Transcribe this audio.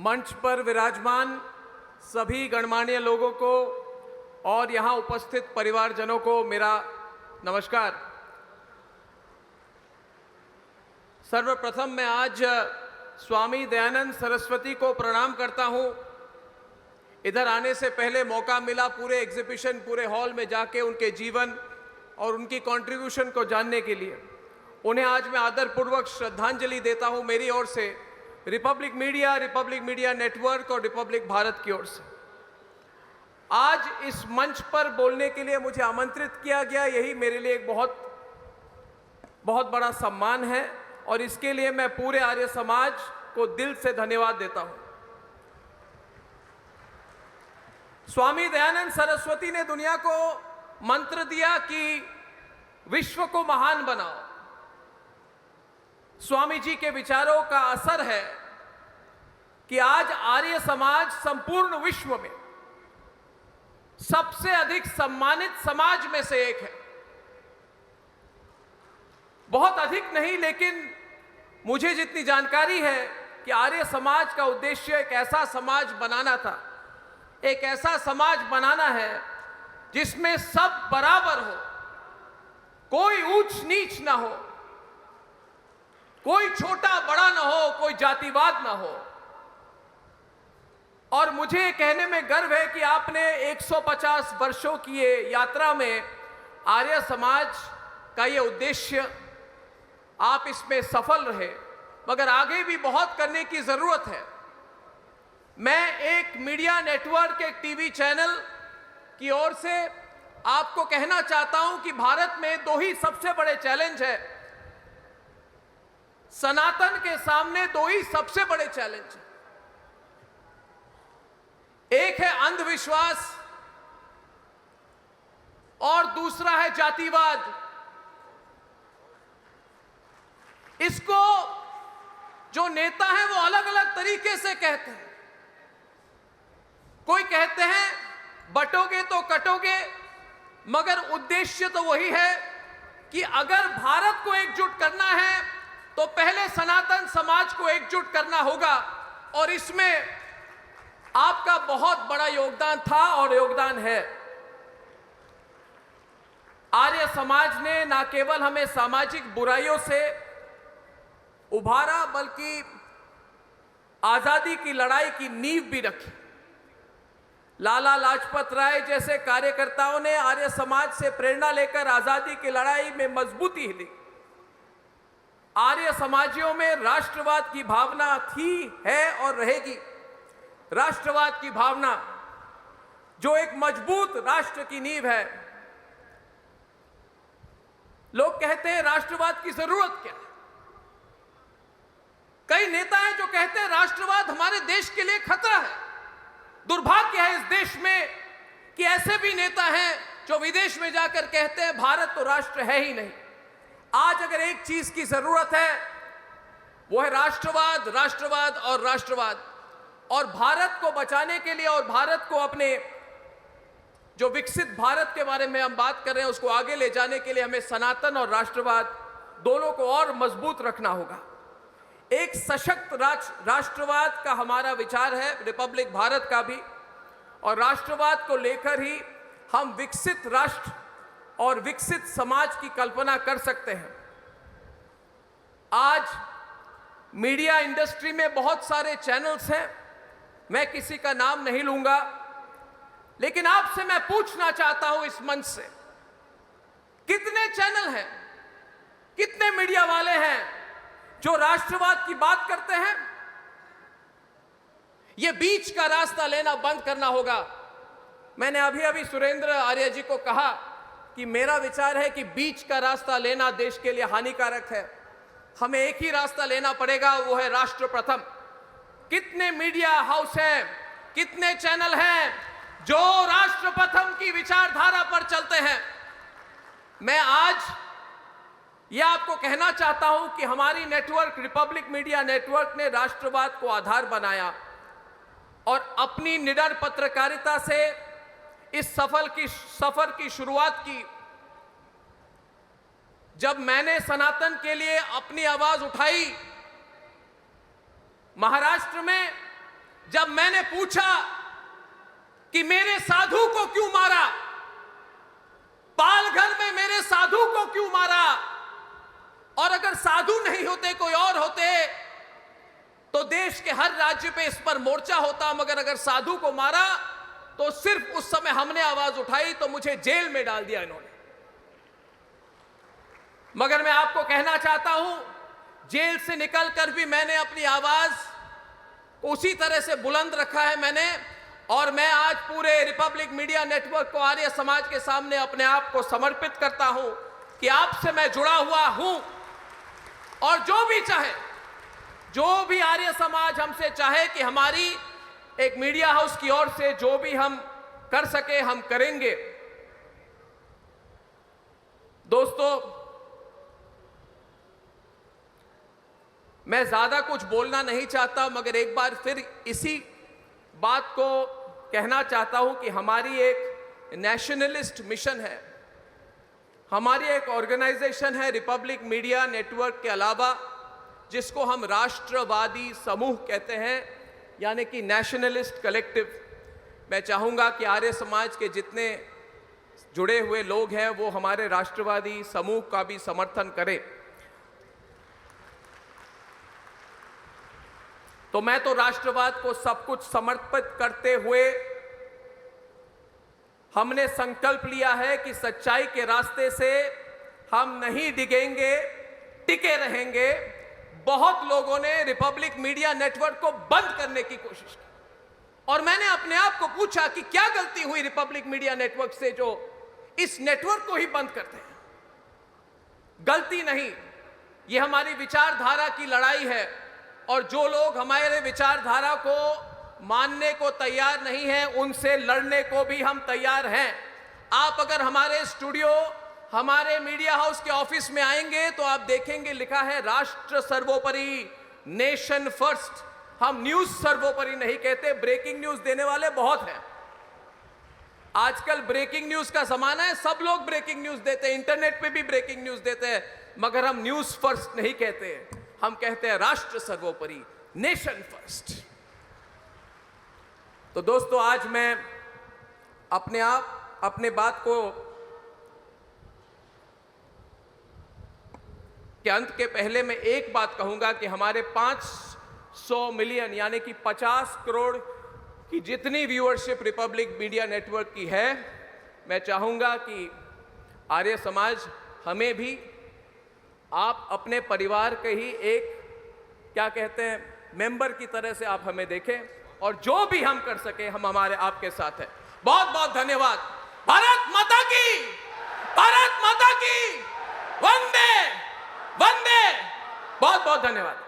मंच पर विराजमान सभी गणमान्य लोगों को और यहाँ उपस्थित परिवारजनों को मेरा नमस्कार। सर्वप्रथम मैं आज स्वामी दयानंद सरस्वती को प्रणाम करता हूँ। इधर आने से पहले मौका मिला पूरे एग्जीबिशन, पूरे हॉल में जाके उनके जीवन और उनकी कंट्रीब्यूशन को जानने के लिए। उन्हें आज मैं आदरपूर्वक श्रद्धांजलि देता हूँ मेरी ओर से, रिपब्लिक मीडिया नेटवर्क और रिपब्लिक भारत की ओर से। आज इस मंच पर बोलने के लिए मुझे आमंत्रित किया गया, यही मेरे लिए एक बहुत बड़ा सम्मान है और इसके लिए मैं पूरे आर्य समाज को दिल से धन्यवाद देता हूं। स्वामी दयानंद सरस्वती ने दुनिया को मंत्र दिया कि विश्व को महान बनाओ। स्वामी जी के विचारों का असर है कि आज आर्य समाज संपूर्ण विश्व में सबसे अधिक सम्मानित समाज में से एक है। बहुत अधिक नहीं, लेकिन मुझे जितनी जानकारी है कि आर्य समाज का उद्देश्य एक ऐसा समाज बनाना था, एक ऐसा समाज बनाना है जिसमें सब बराबर हो, कोई ऊंच नीच ना हो, कोई छोटा बड़ा ना हो, कोई जातिवाद ना हो। और मुझे कहने में गर्व है कि आपने 150 वर्षों की ये यात्रा में आर्य समाज का ये उद्देश्य, आप इसमें सफल रहे, मगर आगे भी बहुत करने की जरूरत है। मैं एक मीडिया नेटवर्क, एक टीवी चैनल की ओर से आपको कहना चाहता हूं कि भारत में दो ही सबसे बड़े चैलेंज है। सनातन के सामने दो ही सबसे बड़े चैलेंज हैं। एक है अंधविश्वास और दूसरा है जातिवाद। इसको जो नेता हैं वो अलग अलग तरीके से कहते हैं। कोई कहते हैं बटोगे तो कटोगे, मगर उद्देश्य तो वही है कि अगर भारत को एकजुट करना है तो पहले सनातन समाज को एकजुट करना होगा। और इसमें आपका बहुत बड़ा योगदान था और योगदान है। आर्य समाज ने न केवल हमें सामाजिक बुराइयों से उभारा, बल्कि आजादी की लड़ाई की नींव भी रखी। लाला लाजपत राय जैसे कार्यकर्ताओं ने आर्य समाज से प्रेरणा लेकर आजादी की लड़ाई में मजबूती दी। आर्य समाजियों में राष्ट्रवाद की भावना थी, है और रहेगी। राष्ट्रवाद की भावना जो एक मजबूत राष्ट्र की नींव है। लोग कहते हैं राष्ट्रवाद की जरूरत क्या है। कई नेता हैं जो कहते हैं राष्ट्रवाद हमारे देश के लिए खतरा है। दुर्भाग्य है इस देश में कि ऐसे भी नेता हैं जो विदेश में जाकर कहते हैं भारत तो राष्ट्र है ही नहीं। आज अगर एक चीज की जरूरत है वो है राष्ट्रवाद, राष्ट्रवाद और राष्ट्रवाद। और भारत को बचाने के लिए और भारत को अपने जो विकसित भारत के बारे में हम बात कर रहे हैं उसको आगे ले जाने के लिए हमें सनातन और राष्ट्रवाद दोनों को और मजबूत रखना होगा। एक सशक्त राष्ट्रवाद का हमारा विचार है, रिपब्लिक भारत का भी, और राष्ट्रवाद को लेकर ही हम विकसित राष्ट्र और विकसित समाज की कल्पना कर सकते हैं। आज मीडिया इंडस्ट्री में बहुत सारे चैनल्स हैं, मैं किसी का नाम नहीं लूंगा, लेकिन आपसे मैं पूछना चाहता हूं इस मंच से, कितने चैनल हैं, कितने मीडिया वाले हैं जो राष्ट्रवाद की बात करते हैं? यह बीच का रास्ता लेना बंद करना होगा। मैंने अभी सुरेंद्र आर्य जी को कहा कि मेरा विचार है कि बीच का रास्ता लेना देश के लिए हानिकारक है। हमें एक ही रास्ता लेना पड़ेगा, वो है राष्ट्र प्रथम। कितने मीडिया हाउस हैं, कितने चैनल हैं जो राष्ट्र प्रथम की विचारधारा पर चलते हैं? मैं आज यह आपको कहना चाहता हूं कि हमारी नेटवर्क, रिपब्लिक मीडिया नेटवर्क ने राष्ट्रवाद को आधार बनाया और अपनी निडर पत्रकारिता से इस सफर की शुरुआत की। जब मैंने सनातन के लिए अपनी आवाज उठाई महाराष्ट्र में, जब मैंने पूछा कि मेरे साधु को क्यों मारा, पालघर में मेरे साधु को क्यों मारा, और अगर साधु नहीं होते कोई और होते तो देश के हर राज्य पे इस पर मोर्चा होता, मगर अगर साधु को मारा तो सिर्फ उस समय हमने आवाज उठाई तो मुझे जेल में डाल दिया इन्होंने। मगर मैं आपको कहना चाहता हूं, जेल से निकलकर भी मैंने अपनी आवाज उसी तरह से बुलंद रखा है मैंने, और मैं आज पूरे रिपब्लिक मीडिया नेटवर्क को, आर्य समाज के सामने अपने आप को समर्पित करता हूं कि आपसे मैं जुड़ा हुआ हूं, और जो भी चाहे, जो भी आर्य समाज हमसे चाहे कि हमारी एक मीडिया हाउस की ओर से जो भी हम कर सके हम करेंगे। दोस्तों, मैं ज्यादा कुछ बोलना नहीं चाहता, मगर एक बार फिर इसी बात को कहना चाहता हूं कि हमारी एक नेशनलिस्ट मिशन है, हमारी एक ऑर्गेनाइजेशन है रिपब्लिक मीडिया नेटवर्क के अलावा, जिसको हम राष्ट्रवादी समूह कहते हैं, यानी कि नेशनलिस्ट कलेक्टिव। मैं चाहूंगा कि आर्य समाज के जितने जुड़े हुए लोग हैं वो हमारे राष्ट्रवादी समूह का भी समर्थन करें। तो मैं तो राष्ट्रवाद को सब कुछ समर्पित करते हुए हमने संकल्प लिया है कि सच्चाई के रास्ते से हम नहीं डिगेंगे, टिके रहेंगे। बहुत लोगों ने रिपब्लिक मीडिया नेटवर्क को बंद करने की कोशिश की, और मैंने अपने आप को पूछा कि क्या गलती हुई रिपब्लिक मीडिया नेटवर्क से जो इस नेटवर्क को ही बंद करते हैं। गलती नहीं, ये हमारी विचारधारा की लड़ाई है, और जो लोग हमारे विचारधारा को मानने को तैयार नहीं हैं उनसे लड़ने को भी हम तैयार हैं। आप अगर हमारे स्टूडियो, हमारे मीडिया हाउस के ऑफिस में आएंगे तो आप देखेंगे लिखा है राष्ट्र सर्वोपरि, नेशन फर्स्ट। हम न्यूज सर्वोपरि नहीं कहते, ब्रेकिंग न्यूज देने वाले बहुत हैं। आजकल ब्रेकिंग न्यूज का जमाना है, सब लोग ब्रेकिंग न्यूज देते हैं, इंटरनेट पे भी ब्रेकिंग न्यूज देते हैं, मगर हम न्यूज फर्स्ट नहीं कहते, हम कहते हैं राष्ट्र सर्वोपरि, नेशन फर्स्ट। तो दोस्तों, आज मैं अपने बात को के अंत के पहले मैं एक बात कहूंगा कि हमारे 500 मिलियन यानी कि 50 करोड़ की जितनी व्यूअरशिप रिपब्लिक मीडिया नेटवर्क की है, मैं चाहूंगा कि आर्य समाज हमें भी आप अपने परिवार के ही एक, क्या कहते हैं, मेंबर की तरह से आप हमें देखें, और जो भी हम कर सके हम हमारे आपके साथ हैं। बहुत बहुत धन्यवाद। भारत माता की, भारत माता की, वंदे वंदे। बहुत बहुत धन्यवाद।